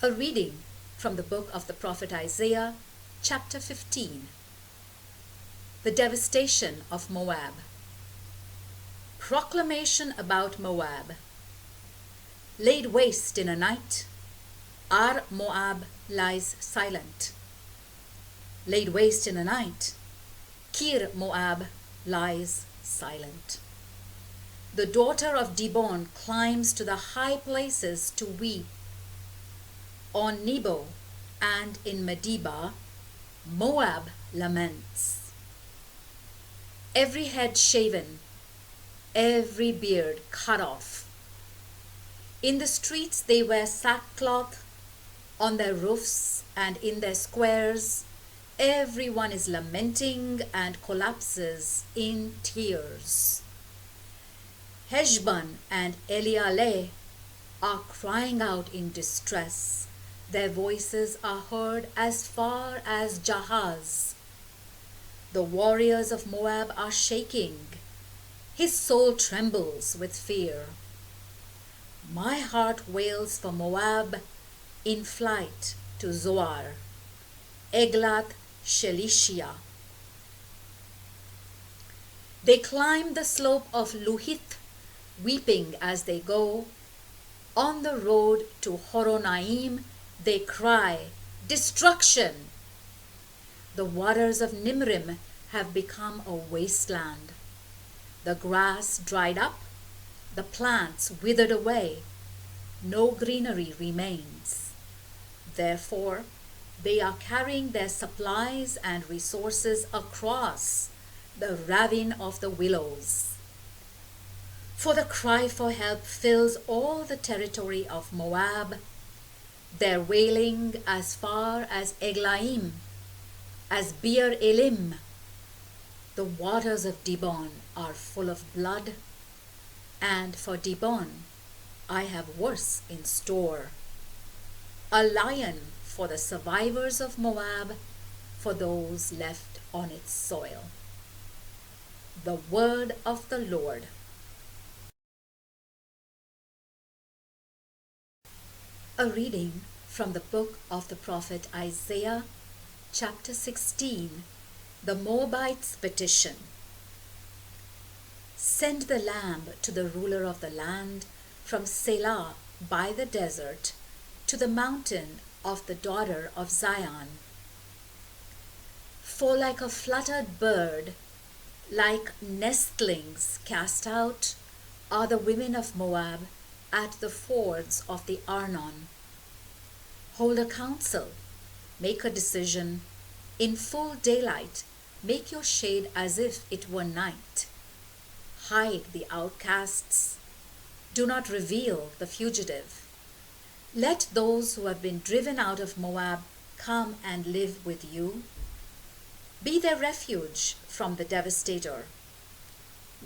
A reading from the book of the prophet Isaiah, chapter 15. The devastation of Moab. Proclamation about Moab. Laid waste in a night, our Moab lies silent. Laid waste in a night, Kir Moab lies silent. The daughter of Dibon climbs to the high places to weep. On Nebo and in Medeba, Moab laments. Every head shaven, every beard cut off. In the streets they wear sackcloth, on their roofs and in their squares, everyone is lamenting and collapses in tears. Heshbon and Elealeh are crying out in distress. Their voices are heard as far as Jahaz. The warriors of Moab are shaking. His soul trembles with fear. My heart wails for Moab in flight to Zoar, Eglath Shelishia. They climb the slope of Luhith, weeping as they go. On the road to Horonaim, they cry, destruction! The waters of Nimrim have become a wasteland. The grass dried up, the plants withered away, no greenery remains. Therefore, they are carrying their supplies and resources across the ravine of the willows. For the cry for help fills all the territory of Moab, their wailing as far as Eglaim, as Beer Elim. The waters of Dibon are full of blood, and for Dibon I have worse in store. A lion for the survivors of Moab, for those left on its soil. The word of the Lord. A reading from the book of the prophet Isaiah, chapter 16, the Moabites' petition. Send the lamb to the ruler of the land from Selah by the desert to the mountain of the daughter of Zion. For like a fluttered bird, like nestlings cast out, are the women of Moab at the fords of the Arnon. Hold a council, make a decision. In full daylight, make your shade as if it were night. Hide the outcasts. Do not reveal the fugitive. Let those who have been driven out of Moab come and live with you. Be their refuge from the devastator.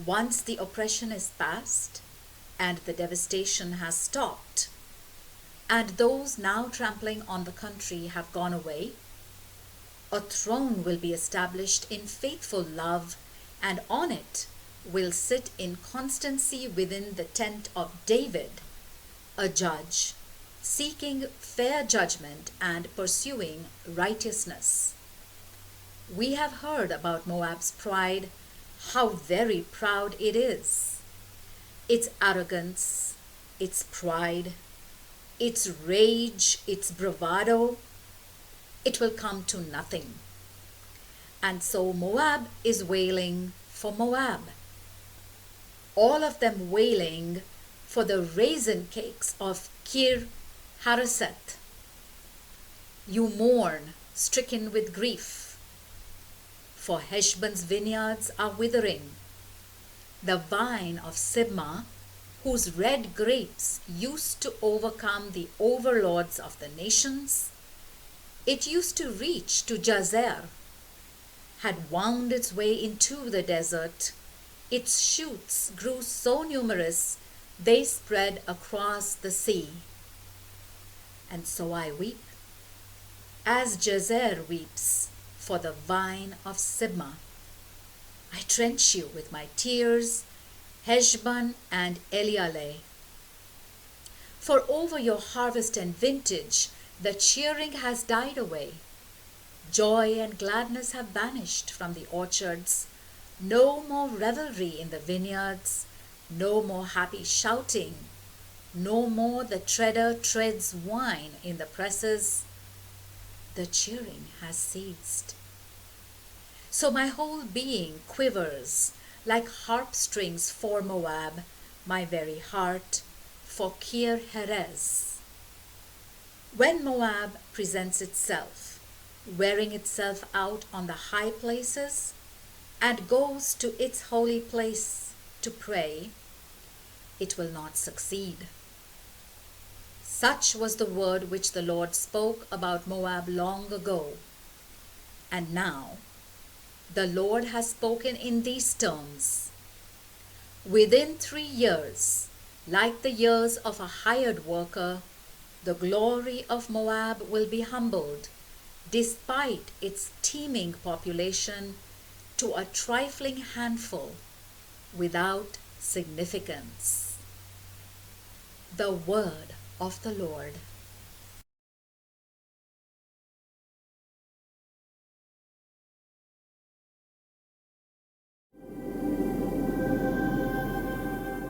Once the oppression is past and the devastation has stopped, and those now trampling on the country have gone away, a throne will be established in faithful love, and on it will sit in constancy within the tent of David, a judge, seeking fair judgment and pursuing righteousness. We have heard about Moab's pride, how very proud it is. Its arrogance, its pride, its rage, its bravado, it will come to nothing. And so Moab is wailing for Moab. All of them wailing for the raisin cakes of Kir Hareseth. You mourn, stricken with grief, for Heshbon's vineyards are withering. The vine of Sibmah, whose red grapes used to overcome the overlords of the nations, it used to reach to Jazer, had wound its way into the desert. Its shoots grew so numerous they spread across the sea. And so I weep, as Jazer weeps for the vine of Sibmah. I drench you with my tears, Heshbon and Elealeh. For over your harvest and vintage The cheering has died away. Joy and gladness have vanished from the orchards. No more revelry in the vineyards. No more happy shouting. No more the treader treads wine in the presses. The cheering has ceased. So my whole being quivers like harp strings for Moab, my very heart for Kir Heres. When Moab presents itself, wearing itself out on the high places, and goes to its holy place to pray, it will not succeed. Such was the word which the Lord spoke about Moab long ago. And now, the Lord has spoken in these terms. Within 3 years, like the years of a hired worker, the glory of Moab will be humbled, despite its teeming population, to a trifling handful without significance. The word of the Lord.